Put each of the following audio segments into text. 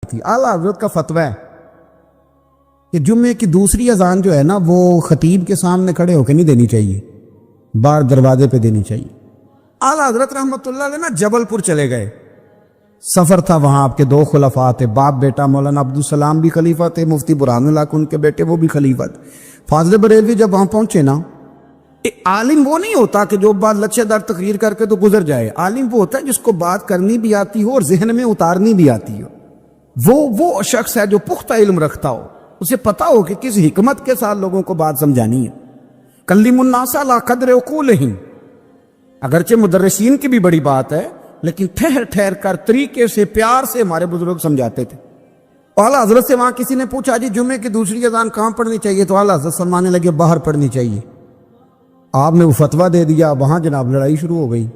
تھی۔ اعلیٰ حضرت کا فتویٰ ہے کہ جمعے کی دوسری اذان جو ہے نا وہ خطیب کے سامنے کھڑے ہو کے نہیں دینی چاہیے، باہر دروازے پہ دینی چاہیے۔ اعلیٰ حضرت رحمۃ اللہ علیہ نا جبل پور چلے گئے، سفر تھا، وہاں آپ کے دو خلفاء تھے، باپ بیٹا، مولانا عبدالسلام بھی خلیفہ تھے، مفتی برہان اللہ ان کے بیٹے وہ بھی خلیفہ تھے۔ فاضل بریلوی جب وہاں پہنچے نا، عالم وہ نہیں ہوتا کہ جو بات لچھے دار تقریر کر کے تو گزر جائے، عالم وہ ہوتا ہے جس کو بات کرنی بھی آتی ہو اور ذہن میں اتارنی بھی آتی ہو۔ وہ شخص ہے جو پختہ علم رکھتا ہو، اسے پتا ہو کہ کس حکمت کے ساتھ لوگوں کو بات سمجھانی ہے۔ کلم الناس علی قدر عقولہم، اگرچہ مدرسین کی بھی بڑی بات ہے، لیکن ٹھہر ٹھہر کر طریقے سے پیار سے ہمارے بزرگ سمجھاتے تھے۔ اعلیٰ حضرت سے وہاں کسی نے پوچھا جی جمعے کی دوسری اذان کہاں پڑھنی چاہیے، تو اعلیٰ حضرت فرمانے لگے باہر پڑھنی چاہیے۔ آپ نے وہ فتویٰ دے دیا، وہاں جناب لڑائی شروع ہو گئی۔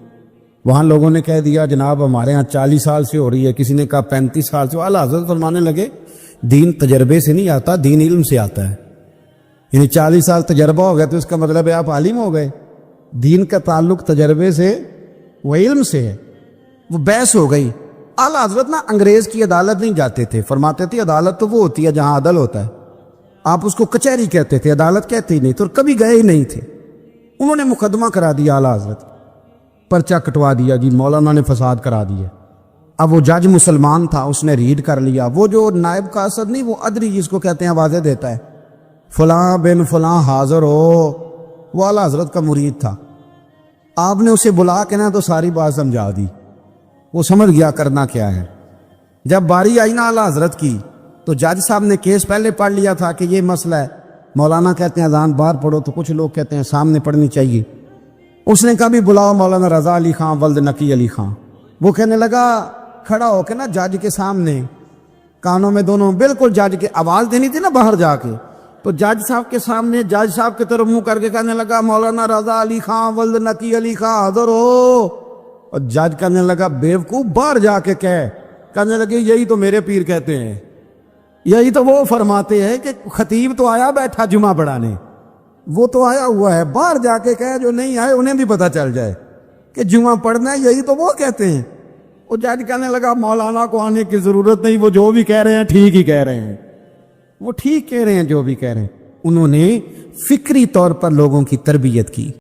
وہاں لوگوں نے کہہ دیا جناب ہمارے ہاں 40 سال سے ہو رہی ہے، کسی نے کہا 35 سال سے۔ اعلیٰ حضرت فرمانے لگے دین تجربے سے نہیں آتا، دین علم سے آتا ہے۔ یعنی 40 سال تجربہ ہو گیا تو اس کا مطلب ہے آپ عالم ہو گئے۔ دین کا تعلق تجربے سے و علم سے ہے۔ وہ بحث ہو گئی۔ اعلیٰ حضرت نا انگریز کی عدالت نہیں جاتے تھے، فرماتے تھے عدالت تو وہ ہوتی ہے جہاں عدل ہوتا ہے، آپ اس کو کچہری کہتے تھے، عدالت کہتے ہی نہیں، تو کبھی گئے ہی نہیں تھے۔ انہوں نے مقدمہ کرا دیا، اعلیٰ حضرت پرچہ کٹوا دیا، جی مولانا نے فساد کرا دیا۔ اب وہ جج مسلمان تھا، اس نے ریڈ کر لیا، وہ جو نائب قاصد نہیں، وہ ادری جس کو کہتے ہیں آوازیں دیتا ہے، فلاں بن فلاں حاضر ہو، وہ اعلیٰ حضرت کا مرید تھا۔ آپ نے اسے بلا کے نا تو ساری بات سمجھا دی، وہ سمجھ گیا کرنا کیا ہے۔ جب باری آئی نا اعلیٰ حضرت کی تو جج صاحب نے کیس پہلے پڑھ لیا تھا کہ یہ مسئلہ ہے، مولانا کہتے ہیں اذان باہر پڑھو، تو کچھ لوگ کہتے ہیں سامنے پڑھنی چاہیے۔ اس نے کہا بھی بلاؤ مولانا رضا علی خان ولد نقی علی خان۔ وہ کہنے لگا کھڑا ہو کے نا جج کے سامنے، کانوں میں دونوں بالکل جج کے آواز دینی تھی نا باہر جا کے، تو جج صاحب کے سامنے جج صاحب کی طرف منہ کر کے کہنے لگا مولانا رضا علی خان ولد نقی علی خان حاضر ہو، اور جج کہنے لگا بیوقوف باہر جا کے کہنے لگے یہی تو میرے پیر کہتے ہیں، یہی تو وہ فرماتے ہیں کہ خطیب تو آیا بیٹھا جمعہ پڑھانے، وہ تو آیا ہوا ہے، باہر جا کے کہے جو نہیں آئے انہیں بھی پتہ چل جائے کہ جمعہ پڑھنا ہے، یہی تو وہ کہتے ہیں۔ وہ جج کہنے لگا مولانا کو آنے کی ضرورت نہیں، وہ جو بھی کہہ رہے ہیں ٹھیک ہی کہہ رہے ہیں، وہ ٹھیک کہہ رہے ہیں جو بھی کہہ رہے ہیں۔ انہوں نے فکری طور پر لوگوں کی تربیت کی۔